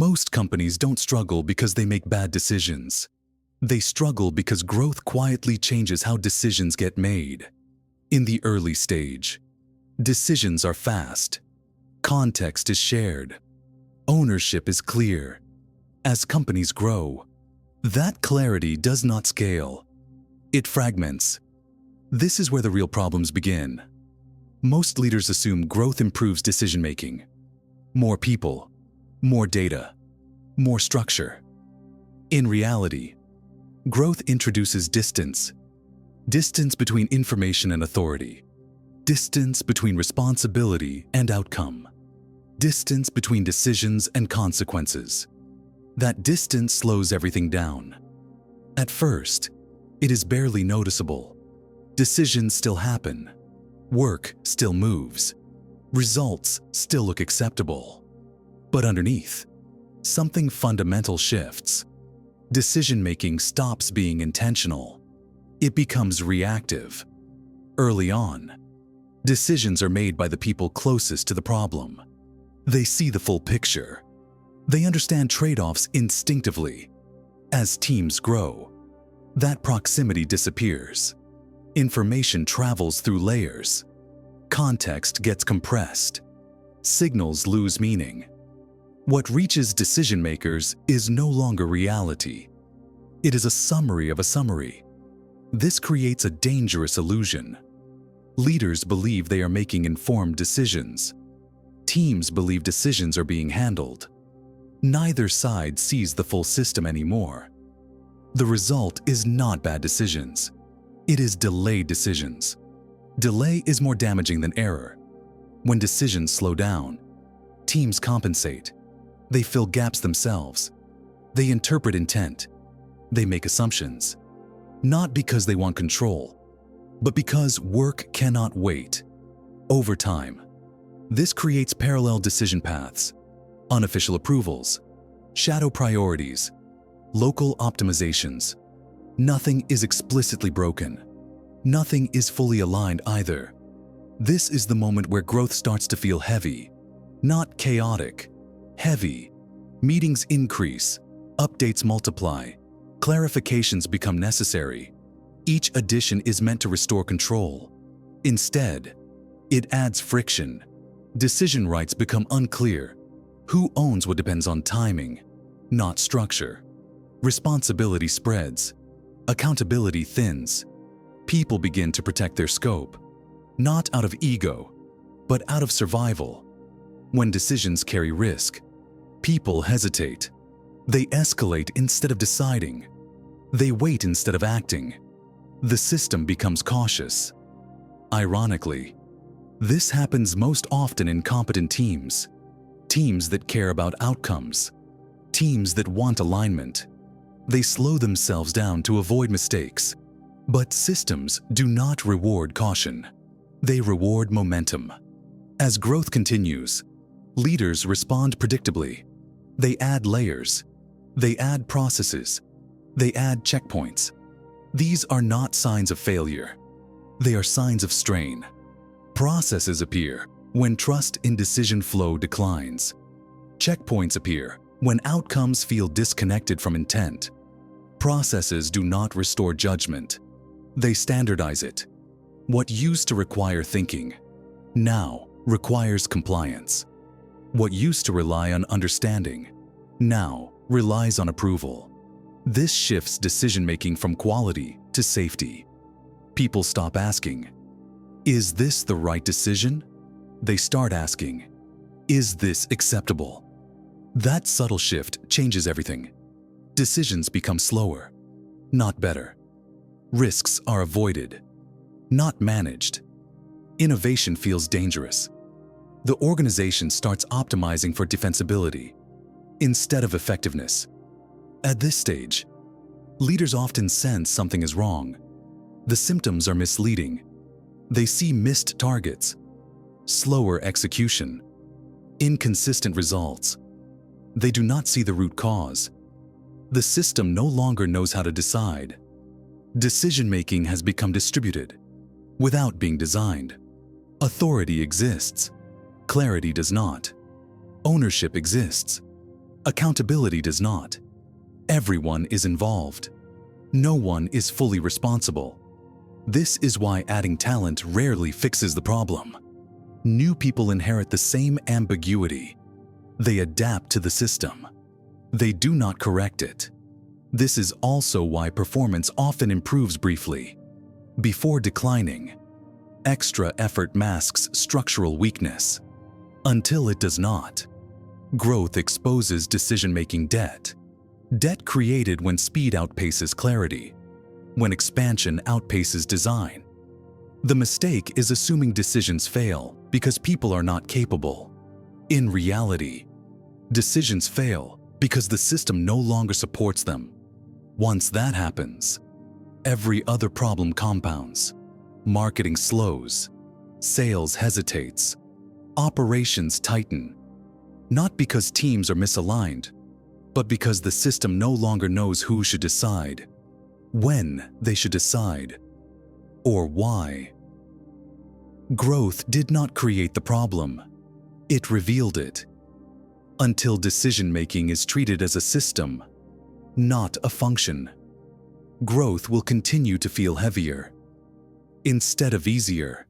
Most companies don't struggle because they make bad decisions. They struggle because growth quietly changes how decisions get made. In the early stage, decisions are fast. Context is shared. Ownership is clear. As companies grow, that clarity does not scale. It fragments. This is where the real problems begin. Most leaders assume growth improves decision-making. More people, more data, more structure. In reality, growth introduces distance. Distance between information and authority. Distance between responsibility and outcome. Distance between decisions and consequences. That distance slows everything down. At first, it is barely noticeable. Decisions still happen. Work still moves. Results still look acceptable. But underneath, something fundamental shifts. Decision-making stops being intentional. It becomes reactive. Early on, decisions are made by the people closest to the problem. They see the full picture. They understand trade-offs instinctively. As teams grow, that proximity disappears. Information travels through layers. Context gets compressed. Signals lose meaning. What reaches decision-makers is no longer reality. It is a summary of a summary. This creates a dangerous illusion. Leaders believe they are making informed decisions. Teams believe decisions are being handled. Neither side sees the full system anymore. The result is not bad decisions. It is delayed decisions. Delay is more damaging than error. When decisions slow down, teams compensate. They fill gaps themselves. They interpret intent. They make assumptions. Not because they want control, but because work cannot wait. Over time, this creates parallel decision paths, unofficial approvals, shadow priorities, local optimizations. Nothing is explicitly broken. Nothing is fully aligned either. This is the moment where growth starts to feel heavy, not chaotic. Heavy. Meetings increase, updates multiply, clarifications become necessary. Each addition is meant to restore control. Instead, it adds friction. Decision rights become unclear. Who owns what depends on timing, not structure. Responsibility spreads. Accountability thins. People begin to protect their scope, not out of ego, but out of survival. When decisions carry risk, people hesitate. They escalate instead of deciding. They wait instead of acting. The system becomes cautious. Ironically, this happens most often in competent teams. Teams that care about outcomes. Teams that want alignment. They slow themselves down to avoid mistakes. But systems do not reward caution. They reward momentum. As growth continues, leaders respond predictably. They add layers. They add processes. They add checkpoints. These are not signs of failure. They are signs of strain. Processes appear when trust in decision flow declines. Checkpoints appear when outcomes feel disconnected from intent. Processes do not restore judgment. They standardize it. What used to require thinking now requires compliance. What used to rely on understanding now relies on approval. This shifts decision-making from quality to safety. People stop asking, "Is this the right decision?" They start asking, "Is this acceptable?" That subtle shift changes everything. Decisions become slower, not better. Risks are avoided, not managed. Innovation feels dangerous. The organization starts optimizing for defensibility instead of effectiveness. At this stage, leaders often sense something is wrong. The symptoms are misleading. They see missed targets, slower execution, inconsistent results. They do not see the root cause. The system no longer knows how to decide. Decision-making has become distributed without being designed. Authority exists. Clarity does not. Ownership exists. Accountability does not. Everyone is involved. No one is fully responsible. This is why adding talent rarely fixes the problem. New people inherit the same ambiguity. They adapt to the system. They do not correct it. This is also why performance often improves briefly, before declining. Extra effort masks structural weakness, until it does not. Growth exposes decision-making debt. Debt created when speed outpaces clarity, when expansion outpaces design. The mistake is assuming decisions fail because people are not capable. In reality, decisions fail because the system no longer supports them. Once that happens, every other problem compounds. Marketing slows, sales hesitates, operations tighten. Not because teams are misaligned, but because the system no longer knows who should decide, when they should decide, or why. Growth did not create the problem. It revealed it. Until decision-making is treated as a system, not a function, growth will continue to feel heavier instead of easier.